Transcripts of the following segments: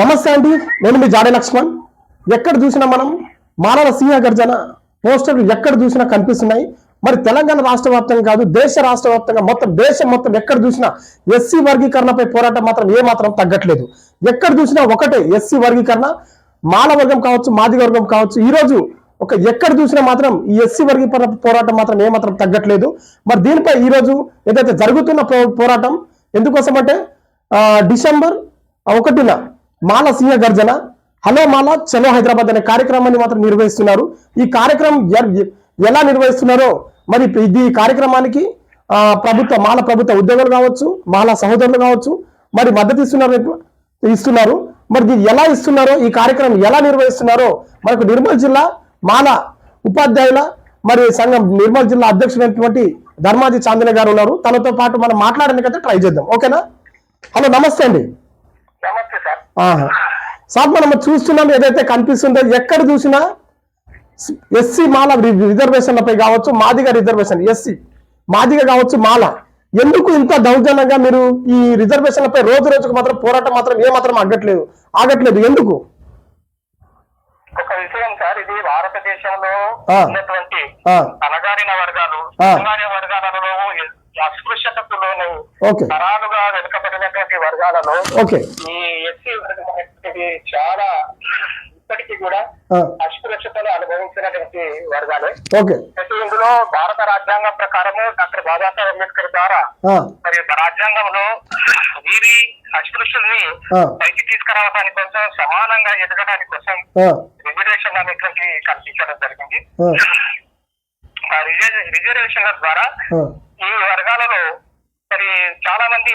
నమస్తే అండి, నేను మీ జాడే లక్ష్మణ్. ఎక్కడ చూసినా మనం మానవ సింహ గర్జన పోస్టర్లు ఎక్కడ చూసినా కనిపిస్తున్నాయి. మరి తెలంగాణ రాష్ట్ర వ్యాప్తంగా కాదు, దేశ రాష్ట్ర వ్యాప్తంగా మొత్తం దేశం మొత్తం ఎక్కడ చూసినా ఎస్సీ వర్గీకరణపై పోరాటం మాత్రం ఏ మాత్రం తగ్గట్లేదు. ఎక్కడ చూసినా ఒకటే ఎస్సీ వర్గీకరణ, మాల వర్గం కావచ్చు, మాదిగ వర్గం కావచ్చు. ఈ రోజు ఎక్కడ చూసినా మాత్రం ఈ ఎస్సీ వర్గీకరణ పోరాటం మాత్రం ఏ మాత్రం తగ్గట్లేదు. మరి దీనిపై ఈ రోజు ఏదైతే జరుగుతున్న పోరాటం ఎందుకోసం అంటే డిసెంబర్ 1న మాల సింహ గర్జన, హలో మాల చలో హైదరాబాద్ అనే కార్యక్రమాన్ని మాత్రం నిర్వహిస్తున్నారు. ఈ కార్యక్రమం ఎలా నిర్వహిస్తున్నారో, మరి ఈ కార్యక్రమానికి మాల ప్రభుత్వ ఉద్యోగులు కావచ్చు, మాల సహోదరులు కావచ్చు, మరి మద్దతు ఇస్తున్నారు. మరి ఇది ఎలా ఇస్తున్నారో, ఈ కార్యక్రమం ఎలా నిర్వహిస్తున్నారో మనకు నిర్మల్ జిల్లా మాల ఉపాధ్యాయుల మరి సంఘం నిర్మల్ జిల్లా అధ్యక్షుడైనటువంటి ధర్మాజీ చాందన గారు ఉన్నారు. తనతో పాటు మనం మాట్లాడడానికైతే ట్రై చేద్దాం. ఓకేనా? హలో, నమస్తే అండి. సార్, మనం చూస్తున్నాం ఏదైతే కనిపిస్తుందో ఎక్కడ చూసినా ఎస్సీ మాల రిజర్వేషన్లపై కావచ్చు, మాదిగ రిజర్వేషన్, ఎస్సీ మాదిగ కావచ్చు, మాల ఎందుకు ఇంత దౌర్జన్యంగా మీరు ఈ రిజర్వేషన్లపై రోజు రోజుకు మాత్రం పోరాటం మాత్రం ఏ మాత్రం ఆగట్లేదు ఎందుకు? ఒక విషయం సార్, ఇది భారతదేశంలో ఉన్నటువంటి అణగారిన వర్గాలు, వర్గాలలో అస్పృశ్యతకు లోను తరాలుగా వెనుకబడినటువంటి వర్గాలలో ఈ ఎస్సీ వర్గం అనేది చాలా ఇప్పటికీ కూడా అస్పృశ్యతను అనుభవించినటువంటి వర్గాలే. అయితే ఇందులో భారత రాజ్యాంగం ప్రకారము డాక్టర్ బాబాసాహెబ్ అంబేద్కర్ ద్వారా మరి రాజ్యాంగంలో వీరి అస్పృశ్యుల్ని పైకి తీసుకురావడానికి కోసం, సమానంగా ఎదగడానికి కోసం రిజర్వేషన్ అనేటువంటి కల్పించడం జరిగింది. ఆ రిజర్వేషన్ల ద్వారా ఈ వర్గాలలో మరి చాలా మంది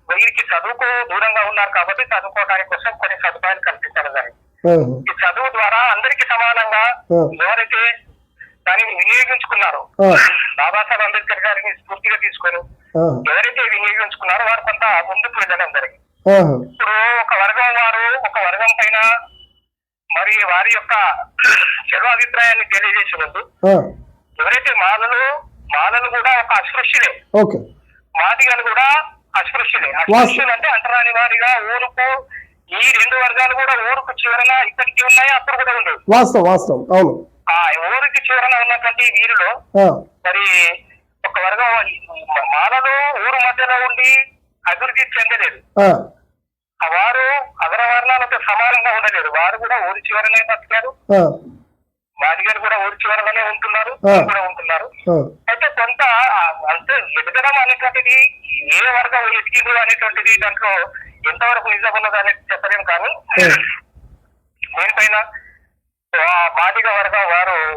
వీరికి చదువుకు దూరంగా ఉన్నారు కాబట్టి చదువుకోవడానికి కోసం కొన్ని సదుపాయాలు కల్పించడం జరిగింది. ఈ చదువు ద్వారా అందరికి సమానంగా ఎవరైతే దానిని వినియోగించుకున్నారో, బాబాసాహెబ్ అంబేద్కర్ గారిని స్ఫూర్తిగా తీసుకొని ఎవరైతే వినియోగించుకున్నారో వారు కొంత ముందుకు వెళ్ళడం జరిగింది. ఇప్పుడు ఒక వర్గం వారు ఒక వర్గం పైన మరి వారి యొక్క చెడు అభిప్రాయాన్ని తెలియజేసే ముందు ఎవరైతే మాలలు కూడా ఒక అస్పృశ్యులే, మాదిగలు కూడా అస్పృశ్యులే. అస్పృశ్యులు అంటే అంటరాని వారిగా ఊరుకు, ఈ రెండు వర్గాలు కూడా ఊరుకు చివరన ఇప్పటికీ ఉన్నాయి, అప్పుడు కూడా ఉండదు. వాస్తవం అవును. ఊరికి చివరన ఉన్నటువంటి వీరిలో మరి ఒక వర్గం మాలలు ఊరు మధ్యలో ఉండి అభివృద్ధి చెందలేదు, వారు అగ్రవర్ణాలతో సమానంగా ఉండలేదు. వారు కూడా ఊరి చివరనే బతికారు, మాదిగలు కూడా ఊరి చివరగానే ఉంటున్నారు. అయితే కొంత అంటే ఎదగడం అనేటువంటిది ఏ వర్గం ఎదిగింది అనేటువంటిది దాంట్లో ఎంతవరకు నిజం ఉన్నది అనేది చెప్పలేము. కానీ దీనిపైన మాదిగ వర్గం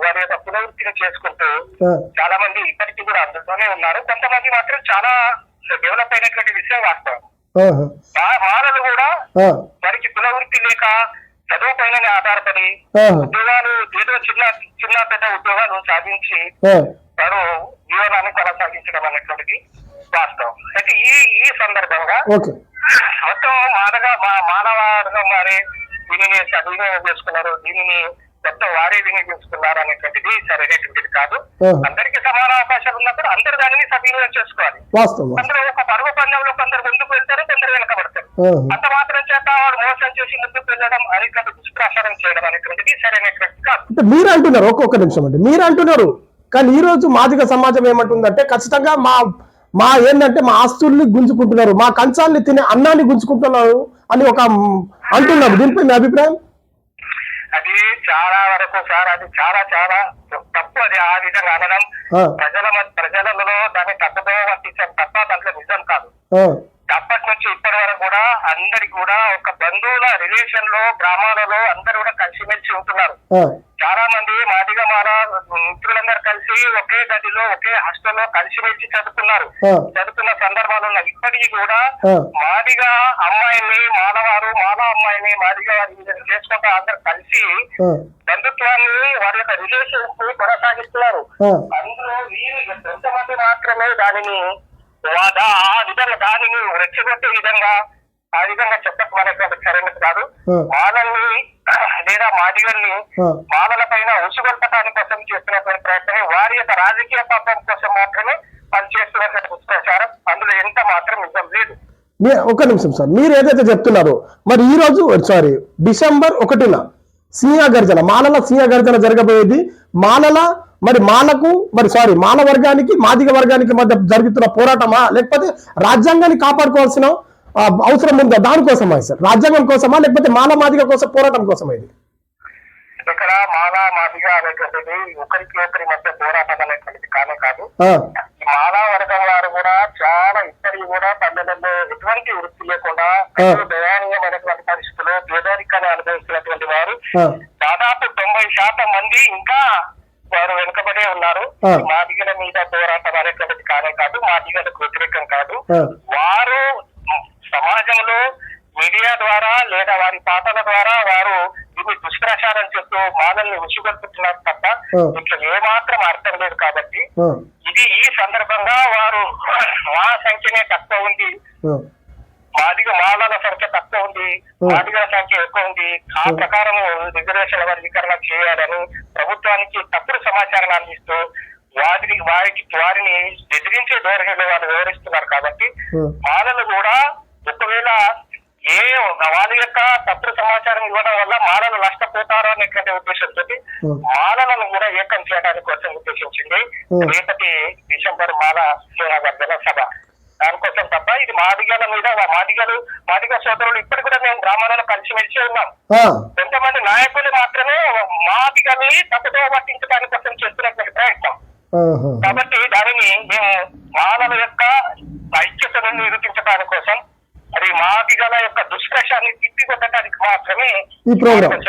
వారి యొక్క పునరుద్ధిని చేసుకుంటూ చాలా మంది ఇప్పటికీ కూడా అందులోనే ఉన్నారు. కొంతమంది మాత్రం చాలా డెవలప్ అయినటువంటి విషయం వాస్తవం. మాలలు కూడా వారికి పునవృత్తి లేక చదువు పైన ఆధారపడి ఉద్యోగాలు ఏదో చిన్న పెద్ద ఉద్యోగాలు సాధించి వారు జీవనాన్ని కొనసాగించడం అనేటువంటిది వాస్తవం. అయితే ఈ సందర్భంగా మొత్తం మానవాడుగా వారే దీనిని సద్వినియోగం చేసుకున్నారు, దీనిని మొత్తం వారే వినియోగించుకున్నారు అనేటువంటిది సరైనటువంటిది కాదు. అందరికీ సమాన అవకాశాలు ఉన్నప్పుడు అందరు దానిని సద్వినియోగం చేసుకోవాలి. అందులో ఒక పరుగు పందెంలో కొందరు ముందుకు వెళ్తారు, కొందరు వెనకబడతారు. అంత మాత్రం చేత వాడు మోసం చేసి ముందుకు వెళ్ళడం అనేటువంటి దుష్ప్రచారం చేయడం అనేటువంటిది సరైనటువంటి కాదు. మీరు అంటున్నారు, ఒక్కొక్క నిమిషం అండి, మీరు అంటున్నారు. కానీ ఈ రోజు మాదిగ సమాజం ఏమంటుందంటే ఖచ్చితంగా మా ఏంటంటే మా ఆస్తుల్ని గుంజుకుంటున్నారు, మా కంచాన్ని తినే అన్నాన్ని గుంజుకుంటున్నారు అని ఒక అంటున్నారు. దీనిపై మీ అభిప్రాయం? అది చాలా వరకు సార్, అది చాలా తప్పు. అది ఆ విధంగా అనడం ప్రజలలో దాన్ని తప్పుదో పట్టించారు తప్ప దాంట్లో నిజం కాదు. అప్పటి నుంచి ఇప్పటి వరకు కూడా అందరికి కూడా ఒక బంధువుల రిలేషన్ లో గ్రామాలలో అందరు కూడా కలిసిమెలిసి ఉంటున్నారు. చాలా మంది మాదిగ మాల మిత్రులందరూ కలిసి ఒకే గదిలో ఒకే హాస్టల్లో కలిసిమెలిసి చదువుతున్న సందర్భాలు ఉన్నాయి. ఇప్పటికీ కూడా మాదిగ అమ్మాయిని మాల అమ్మాయిని మాదిగ వారి చేసుకుంటూ అందరు కలిసి బంధుత్వాన్ని వారి యొక్క రిలేషన్స్ ని కొనసాగిస్తున్నారు. అందులో వీరు కొంతమంది మాత్రమే దానిని దానిని రెచ్చగొట్టే విధంగా ఆ విధంగా చెప్పడం అనేటువంటి సరైనది కాదు. మాలల్ని లేదా మాదిగల్ని మాలల పైన ఉసుగొట్టడానికి కోసం చేస్తున్నటువంటి ప్రయత్నం వారి యొక్క రాజకీయ పాపం కోసం మాత్రమే పనిచేస్తున్నటువంటి దుష్ప్రచారం. అందులో ఎంత మాత్రం నిజం లేదు. ఒక నిమిషం సార్, మీరు ఏదైతే చెప్తున్నారో మరి ఈ రోజు డిసెంబర్ 1న సింహ గర్జన, మాలల సింహ గర్జన జరగబోయేది మాలల మాల వర్గానికి మాదిగ వర్గానికి మధ్య జరుగుతున్న పోరాటమా, లేకపోతే రాజ్యాంగాన్ని కాపాడుకోవాల్సిన అవసరం ఉందా దానికోసమా సార్? రాజ్యాంగం కోసమా లేకపోతే మాల మాదిగ కోసం పోరాటం కోసమా ఇది? ఇక్కడ మాలా మాదిగా అనేటువంటిది ఒకరికి ఒకరి మధ్య పోరాటం అనేటువంటిది కానే కాదు. మాలా వర్గం వారు కూడా చాలా ఇద్దరు కూడా పల్లెలలో ఎటువంటి వృత్తి లేకుండా దయానీయమైనటువంటి పరిస్థితుల్లో పేదరికాన్ని అనుభవిస్తున్నటువంటి వారు దాదాపు 90% మంది ఇంకా వారు వెనుకబడే ఉన్నారు. మాదిగల మీద పోరాటం అనేటువంటిది కానే కాదు, మాదిగలకు వ్యతిరేకం కాదు. వారు సమాజంలో మీడియా ద్వారా లేదా వారి పాటల ద్వారా వారు ఇది దుష్ప్రచారం చేస్తూ మాలల్ని ఉసిగొల్పుతున్నారు తప్ప ఇట్లా ఏమాత్రం అర్థం లేదు. కాబట్టి ఇది ఈ సందర్భంగా వారు మా సంఖ్యనే తక్కువ ఉంది, మాలల సంఖ్య తక్కువ ఉంది, మాదిగల సంఖ్య ఎక్కువ ఉంది, ఆ ప్రకారం రిజర్వేషన్ల వర్గీకరణ చేయాలని ప్రభుత్వానికి తప్పుడు సమాచారాన్ని అందిస్తూ వారిని బెదిరించే ధోరణిలో వాళ్ళు వివరిస్తున్నారు. కాబట్టి మాలలు కూడా ఒకవేళ వాళ్ళ యొక్క తప్పుడు సమాచారం ఇవ్వడం వల్ల మాలలు నష్టపోతారు అనేటువంటి ఉద్దేశంతో మాలలను కూడా ఏకం చేయడానికి కోసం ఉద్దేశించింది రేపటి డిసెంబర్ మాల సింహగర్జన సభ. దానికోసం తప్ప ఇది మాదిగల మీద మాదిగ సోదరులు ఇప్పటి కూడా మేము గ్రామాలలో కలిసిమెలిసి ఉన్నాం. కొంతమంది నాయకులు మాత్రమే మాదిగని తప్పుదో పట్టించడానికి కోసం చేస్తున్నటువంటి ప్రయత్నం. కాబట్టి దానిని మేము మాలల యొక్క ఐక్యతను నిరూపించడానికి కోసం అది మాదిగల యొక్క దుష్ప్రచారాన్ని తిప్పికొట్టడానికి మాత్రమే ఈ ప్రోగ్రామ్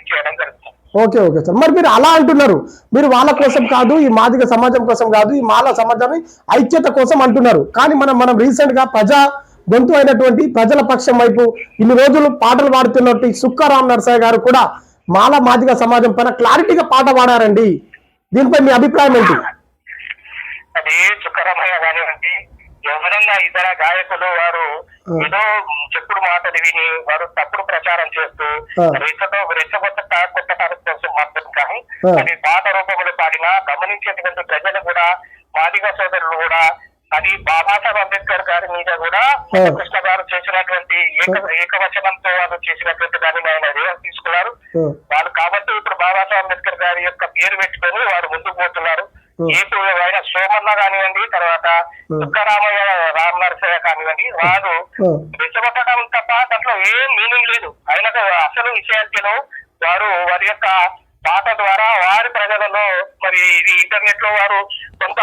చేయడం జరుగుతుంది. ఓకే సార్, మరి మీరు అలా అంటున్నారు, మీరు వాళ్ళ కోసం కాదు, ఈ మాదిగ సమాజం కోసం కాదు, ఈ మాల సమాజాన్ని ఐక్యత కోసం అంటున్నారు. కానీ మనం రీసెంట్ గా ప్రజా గొంతు అయినటువంటి ప్రజల పక్షం వైపు ఇన్ని రోజులు పాటలు పాడుతున్నట్టు సుక్కారాం నరసయ్య గారు కూడా మాల మాదిగ సమాజం పైన క్లారిటీగా పాట పాడారండి. దీనిపై మీ అభిప్రాయం ఏంటి? అది సుక్కరామయ్య కానివ్వండి, ఎవరన్నా ఇతర గాయకులు వారు ఏదో చెప్పుడు మాటలు విని వారు తప్పుడు ప్రచారం చేస్తూ రెచ్చగొట్టడానికి కోసం మాత్రం కానీ అది పాట రూపంలో పాడినా గమనించేటువంటి ప్రజలు కూడా మాదిగ సోదరులు కూడా అది బాబాసాహెబ్ అంబేద్కర్ గారి మీద కూడా కృష్ణ గారు చేసినటువంటి ఏకవచనంతో వాళ్ళు చేసినటువంటి దానిని ఆయన రివర్స్ తీసుకున్నారు వాళ్ళు. కాబట్టి ఇప్పుడు బాబాసాహెబ్ అంబేద్కర్ గారి యొక్క పేరు పెట్టుకొని వారు ముందుకు పోతున్నారు. ఆయన సోమన్న కానివ్వండి, తర్వాత సుక్కరామయ్య రామ్ నరసయ్య కానివ్వండి, వారు రెచ్చగొట్టడం తప్ప దాంట్లో ఏం మీనింగ్ లేదు. ఆయనకు అసలు విషయాలు వారి యొక్క పాట ద్వారా వారి ప్రజలలో మరి ఇది ఇంటర్నెట్ లో వారు కొంత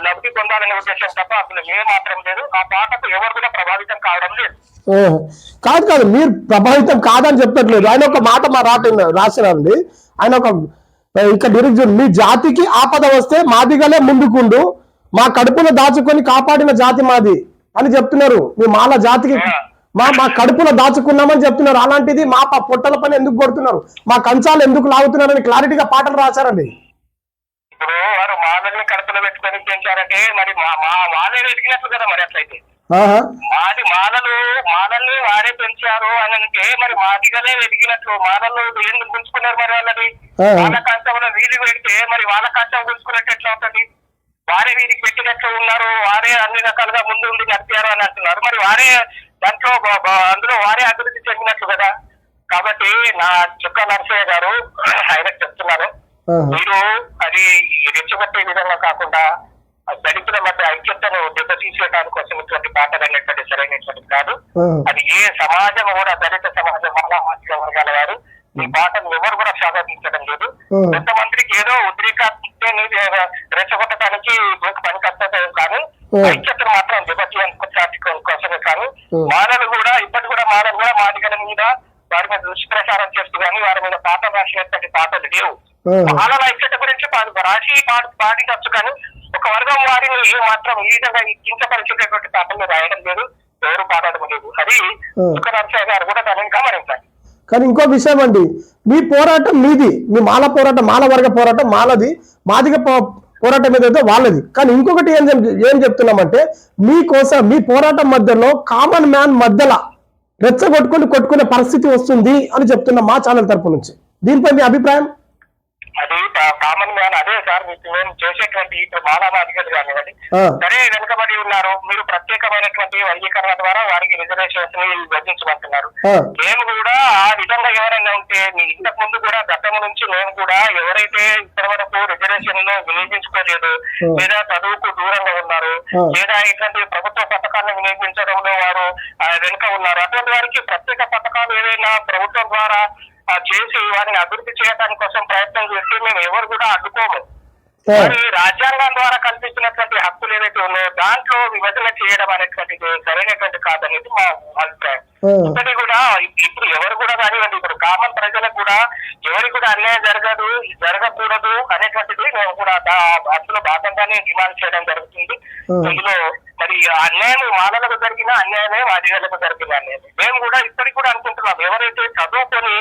లబ్ధి పొందాలనే ఉద్దేశం తప్ప అసలు ఏ మాత్రం లేదు. ఆ పాటకు ఎవరు కూడా ప్రభావితం కావడం లేదు. కాదు మీరు ప్రభావితం కాదని చెప్పట్లేదు. ఆయన ఒక మాట రాసినారండి. ఆయన ఒక ఇక్కడ మీ జాతికి ఆపద వస్తే మాదిగలే ముందుకుండు, మా కడుపులో దాచుకొని కాపాడిన జాతి మాది అని చెప్తున్నారు. మీ మాల జాతికి మా కడుపులో దాచుకున్నామని చెప్తున్నారు. అలాంటిది మా పొట్టల పని ఎందుకు కొడుతున్నారు, మా కంచాలు ఎందుకు లాగుతున్నారని క్లారిటీగా పాటలు రాశారండి. ఇప్పుడు వారు మాలని కడుపులో పెట్టుకొని పెంచారంటే మరి వాళ్ళే ఎదిగినట్లు కదా. మరి అట్లయితే మాలల్ని వారే పెంచారు అని అంటే మరి మాదిగలే ఎదిగినట్లు. మాలలు ఎందుకు గుంజుకున్నారు మరి వాళ్ళని? వాళ్ళ కంచంలో వీధి పెడితే మరి వాళ్ళ కంచం గుంజుకున్నట్టు ఎట్లా అవుతుంది? వారే వీధికి పెట్టినట్లు ఉన్నారు, వారే అన్ని రకాలుగా ముందు ఉండి నడిపారు అని అంటున్నారు. మరి వారే దాంట్లో అందులో వారే అభివృద్ధి చెందినట్లు కదా. కాబట్టి నా చుక్క నరసయ్య గారు ఆయన చెప్తున్నారు, మీరు అది రెచ్చగొట్టే విధంగా కాకుండా దళితుల మధ్య ఐక్యతను దెబ్బతీసేయడానికి కోసం ఇటువంటి పాటలు అనేటువంటి సరైనటువంటి కాదు. అది ఏ సమాజం కూడా దళిత సమాజం వల్ల మాదిగ వర్గాల వారు ఈ పాటను ఎవరు కూడా స్వాగతించడం లేదు. కొంతమందికి ఏదో ఉద్రేకాన్ని రెచ్చగొట్టడానికి పనికొస్తాం కానీ ఐక్యతను మాత్రం దెబ్బతీయడానికి కోసమే కాదు. మాలలు కూడా ఇప్పటి కూడా మాదిగల మీద వారి మీద దుష్ప్రచారం చేస్తూ కానీ వారి మీద పాటలు రాసినటువంటి పాటలు లేవు. మాలల ఐక్యత గురించి రాసి పాడించచ్చు కానీ ఒక వర్గం వారిని ఏ మాత్రం ఈ విధంగా కించపరిచేటటువంటి పాటలు రాయడం లేదు, ఎవరు పాడడం లేదు. అది నరసయ్య గారు కూడా దానిని గమనించాలి. కానీ ఇంకో విషయం అండి, మీ పోరాటం మీది, మీ మాల పోరాటం మాల వర్గ పోరాటం మాలది, మాదిగ పోరాటం ఏదైతే వాళ్ళది. కానీ ఇంకొకటి ఏం చెప్తున్నామంటే మీకోసం మీ పోరాటం మధ్యలో కామన్ మ్యాన్ మధ్యలో రెచ్చగొట్టుకుని కొట్టుకునే పరిస్థితి వస్తుంది అని చెప్తున్నాం మా ఛానల్ తరపు నుంచి. దీనిపై మీ అభిప్రాయం? అది కామన్ మ్యాన్ అదే సార్ మీకు మేము చేసేటువంటి ఇప్పుడు మాలామాదిగలు కానివ్వండి సరే వెనుకబడి ఉన్నారు, మీరు ప్రత్యేకమైనటువంటి వర్గీకరణ ద్వారా వారికి రిజర్వేషన్స్ ని విభజించమంటున్నారు. మేము కూడా ఆ విధంగా ఎవరైనా ఉంటే మీ ఇంతకు ముందు కూడా గతం నుంచి మేము కూడా ఎవరైతే ఇప్పటి వరకు రిజర్వేషన్ లో వినియోగించుకోలేదు, లేదా చదువుకు దూరంగా ఉన్నారు, లేదా ఇట్లాంటి ప్రభుత్వ పథకాలను వినియోగించడంలో వారు వెనుక ఉన్నారు, అటువంటి వారికి ప్రత్యేక పథకాలు ఏదైనా ప్రభుత్వం ద్వారా చేసి వారిని అభివృద్ధి చేయడానికి కోసం ప్రయత్నం చేస్తే మేము ఎవరు కూడా అడ్డుకోము. మరి రాజ్యాంగం ద్వారా కల్పించినటువంటి హక్కులు ఏవైతే ఉన్నాయో దాంట్లో విభజన చేయడం అనేటువంటిది సరైనటువంటి కాదనేది మా అభిప్రాయం. ఇప్పటికీ కూడా ఇప్పుడు ఎవరు కూడా కానివ్వండి, ఇప్పుడు కామన్ ప్రజలకు కూడా ఎవరికి కూడా అన్యాయం జరగకూడదు అనేటువంటిది మేము కూడా అందులో భాగంగానే డిమాండ్ చేయడం జరుగుతుంది. ఇందులో మరి అన్యాయం మానవులకు జరిగిన అన్యాయమే మాదిగలకు జరిగిన అన్యాయం. మేము కూడా ఇప్పటికి కూడా అనుకుంటున్నాం, ఎవరైతే చదువుకొని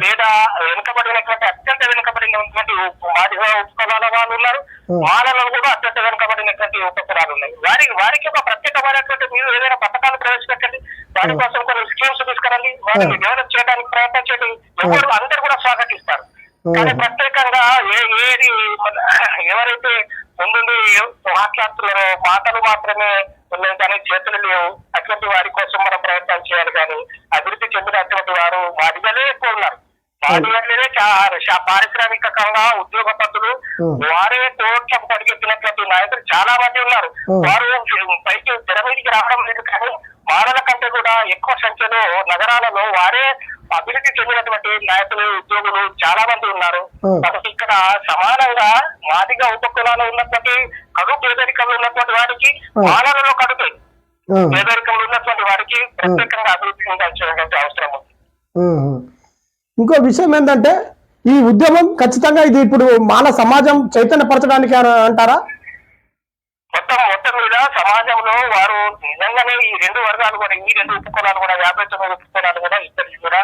లేదా వెనుకబడినటువంటి అత్యంత వెనుకబడినటువంటి మాదిగ ఉపకులాల వాళ్ళు ఉన్నారు, వాళ్ళలో కూడా అత్యంత వెనుకబడినటువంటి ఉపకులాలు ఉన్నాయి. వారికి ఒక ప్రత్యేకమైనటువంటి మీరు ఏదైనా పథకాలు ప్రవేశపెట్టండి, దానికోసం కొన్ని స్కీమ్స్ తీసుకురండి, వారిని డెవలప్ చేయడానికి ప్రయత్నం చేయండి, ఎవరు అందరు కూడా స్వాగతిస్తారు. కానీ ప్రత్యేకంగా ఏది ఎవరైతే ముందు మాట్లాడుతున్నారో మాటలు మాత్రమే ఉన్నాయి కానీ చేతులు లేవు, అటువంటి వారి కోసం మనం ప్రయత్నాలు చేయాలి. కానీ అభివృద్ధి చెందినటువంటి వారు మాదిగలే ఎక్కువ ఉన్నారు. మాదిగలే పారిశ్రామికంగా ఉద్యోగపతులు వారే కోట్ల పరిగెత్తినటువంటి నాయకులు చాలా మంది ఉన్నారు. వారు పైకి తెర మీదికి రావడం లేదు, కానీ మానవుల కంటే కూడా ఎక్కువ సంఖ్యలో నగరాలలో వారే అభివృద్ధి చెందినటువంటి నాయకులు ఉద్యోగులు చాలా మంది ఉన్నారు. కాబట్టి ఇక్కడ సమానంగా మాదిగా ఉపకులాలు ఉన్నటువంటి కడు పేదరికంలో ఉన్నటువంటి వారికి మానవులలో కడుపు పేదరికంలో ఉన్నటువంటి వారికి ప్రత్యేకంగా అభివృద్ధి చెందాల్సినటువంటి అవసరం ఉంది. ఇంకో విషయం ఏంటంటే ఈ ఉద్యమం ఖచ్చితంగా ఇది ఇప్పుడు మానవ సమాజం చైతన్యపరచడానికి అంటారా? మొత్తం మీద సమాజంలో వారు నిజంగానే ఈ రెండు వర్గాలు కూడా, ఈ రెండు ఉపకులాలు కూడా 59 ఉపకులాలు కూడా ఇద్దరికి కూడా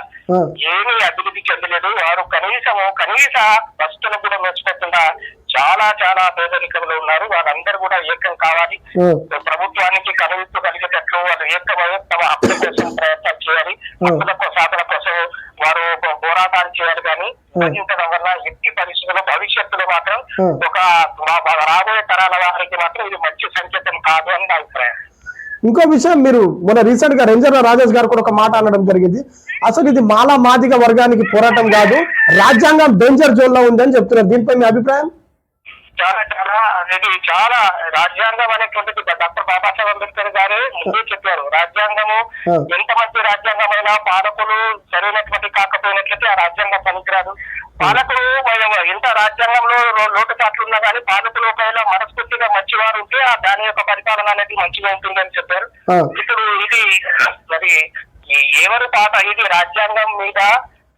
ఏమీ అభివృద్ధి చెందలేదు. వారు కనీస వస్తువులు కూడా నోచుకోకుండా చాలా చాలా పేదరికంలో ఉన్నారు. వాళ్ళందరూ కూడా ఏకం కావాలి, ప్రభుత్వానికి కనువిప్పు కలిగేటట్లు వాళ్ళు ఏకమై తమ హక్కుల కోసం ప్రయత్నం చేయాలి, హక్కుల సాధన కోసం వారు పోరాటాలు చేయాలి. కానీ విభజించడం వల్ల ఎట్టి పరిస్థితుల్లో భవిష్యత్తులో మాత్రం ఒక రాబోయే తరాల వారికి మాత్రం ఇది మంచి సంకేతం కాదు అని నా అభిప్రాయం. ఇంకో విషయం, మీరు మొన్న రీసెంట్ గా రేంజర్ రాజేష్ గారు కూడా ఒక మాట అనడం జరిగింది, అసలు ఇది మాలా మాదిగ వర్గానికి పోరాటం కాదు, రాజ్యాంగం డేంజర్ జోన్ లో ఉందని చెప్తున్నారు. దీనిపై మీ అభిప్రాయం? చాలా రాజ్యాంగం అనేటువంటిది డాక్టర్ బాబాసాహెబ్ అంబేద్కర్ గారే ముందే చెప్పారు. రాజ్యాంగము ఎంత మంచి రాజ్యాంగమైనా పాలకులు సరైనటువంటి కాకపోయినట్లయితే ఆ రాజ్యాంగం పనికిరాదు. పాలకులు ఎంత రాజ్యాంగంలో లోటుపాట్లు ఉన్నా కానీ పాలకులు ఒకవేళ మనస్ఫూర్తిగా మంచివారు ఉంటే దాని యొక్క పరిపాలన అనేది మంచిగా ఉంటుందని చెప్పారు. ఇప్పుడు ఇది మరి ఎవరు పాట ఇది రాజ్యాంగం మీద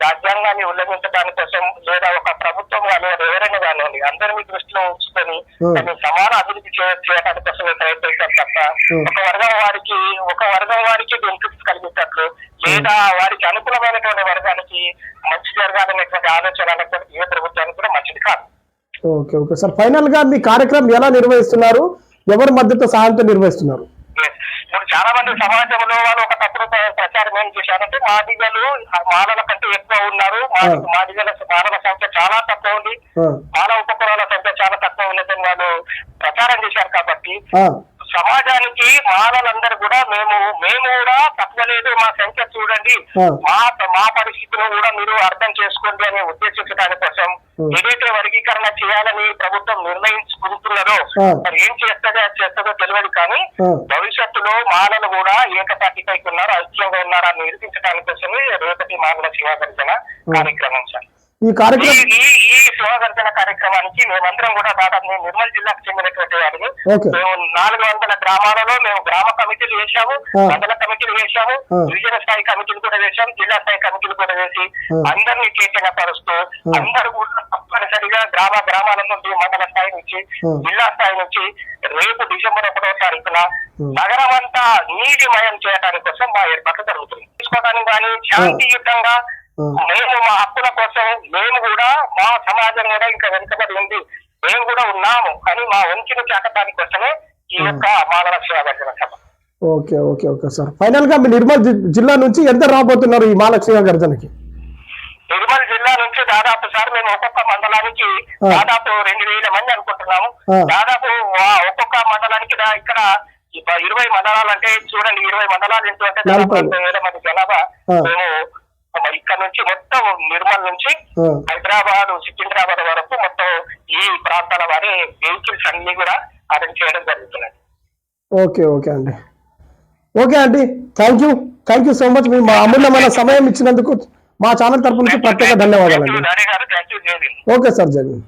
రాజ్యాంగాన్ని ఉల్లంఘించడానికి కోసం లేదా ఒక ప్రభుత్వం కానివ్వండి ఎవరైనా కానివ్వండి అందరినీ దృష్టిలో ఉంచుకొని దాన్ని సమాన అభివృద్ధి చేయడానికి కోసం ప్రయత్నిస్తారు తప్ప ఒక వర్గం వారికి బెనిఫిట్స్ కలిగేటట్లు లేదా వారికి అనుకూలమైనటువంటి వర్గానికి మంచి జరగాలనేటువంటి ఆలోచన అనేటువంటి ఏ ప్రభుత్వానికి కూడా మంచిది కాదు. ఓకే ఓకే సార్, ఫైనల్ గా మీ కార్యక్రమం ఎలా నిర్వహిస్తున్నారు, ఎవరి మద్దతు సహాయంతో నిర్వహిస్తున్నారు? ఇప్పుడు చాలా మంది సమాజంలో వాళ్ళు ఒక తప్పుడు ప్రచారం ఏం చేశారంటే మాదిగలు మానవుల కంటే ఎక్కువ ఉన్నారు, మాదిగల మానవ సంఖ్య చాలా తక్కువ ఉంది, మానవ ఉపకులాల సంఖ్య చాలా తక్కువ ఉన్నదని వాళ్ళు ప్రచారం చేశారు. కాబట్టి సమాజానికి మానవులందరూ కూడా మేము కూడా తప్పలేదు, మా సంఖ్య చూడండి, మా పరిస్థితిని కూడా మీరు అర్థం చేసుకోండి అని ఉద్దేశించడానికి కోసం ఏదైతే వర్గీకరణ చేయాలని ప్రభుత్వం నిర్ణయించుకుంటున్నారో మరి ఏం చేస్తుందో తెలియదు. కానీ భవిష్యత్తులో మానవులు కూడా ఏకతాటిపైకి ఉన్నారు, ఐక్యంగా ఉన్నారా అని నిరూపించడానికి కోసమే రేపటి మానవ శివాగర్జన కార్యక్రమం సార్. ఈ శివగర్జన కార్యక్రమానికి మేమందరం కూడా దాదాపు నిర్మల్ జిల్లాకు చెందినటువంటి వారిని మేము 400 గ్రామాలలో మేము గ్రామ కమిటీలు వేశాము, మండల కమిటీలు వేశాము, డివిజన్ స్థాయి కమిటీలు కూడా వేశాము, జిల్లా స్థాయి కమిటీలు కూడా వేసి అందరినీ చైతన్యపరుస్తూ అందరూ కూడా తప్పనిసరిగా గ్రామాల నుండి మండల స్థాయి నుంచి జిల్లా స్థాయి నుంచి రేపు డిసెంబర్ 1వ తారీఖున నగరం అంతా నీటిమయం చేయడానికి కోసం మా ఏర్పాట్లు జరుగుతుంది. తీసుకోవడానికి కానీ శాంతియుతంగా మేము మా హక్కుల కోసం మేము కూడా మా సమాజం కూడా ఇంకా వెనుకబడి ఉంది, మేము కూడా ఉన్నాము అని మా వంతుని చాటడానికి కోసమే ఈ యొక్క మానవ శివాగర్జన సభ. Okay okay okay sir, final గా మీ నిర్మల్ జిల్లా నుంచి ఎంత రాబోతున్నారు ఈ మానవ శివాగర్జనకి? నిర్మల్ జిల్లా నుంచి దాదాపు సార్ మేము ఒక్కొక్క మండలం మండలానికి దాదాపు 2000 మంది అనుకుంటున్నాము. దాదాపు ఒక్కొక్క మండలానికి ఇక్కడ 20 మండలాలు అంటే చూడండి, 20 మండలాలు ఎంత అంటే 40,000 మంది జనాభా. మేము ఇక్కడ నుంచి మొత్తం నిర్మల్ నుంచి హైదరాబాద్ సికింద్రాబాద్ వరకు మొత్తం ఈ ప్రాంతాల వారి వెహికల్స్ అన్ని కూడా అరేంజ్ చేయడం జరుగుతున్నది. ఓకే ఓకే అండి, ఓకే అండి, థ్యాంక్ యూ సో మచ్. మీరు మా అమూల్యమైన సమయం ఇచ్చినందుకు మా ఛానల్ తరపు నుంచి ప్రత్యేక ధన్యవాదాలు అండి. ధన్యవాదాలు. ఓకే సార్, జై హింద్.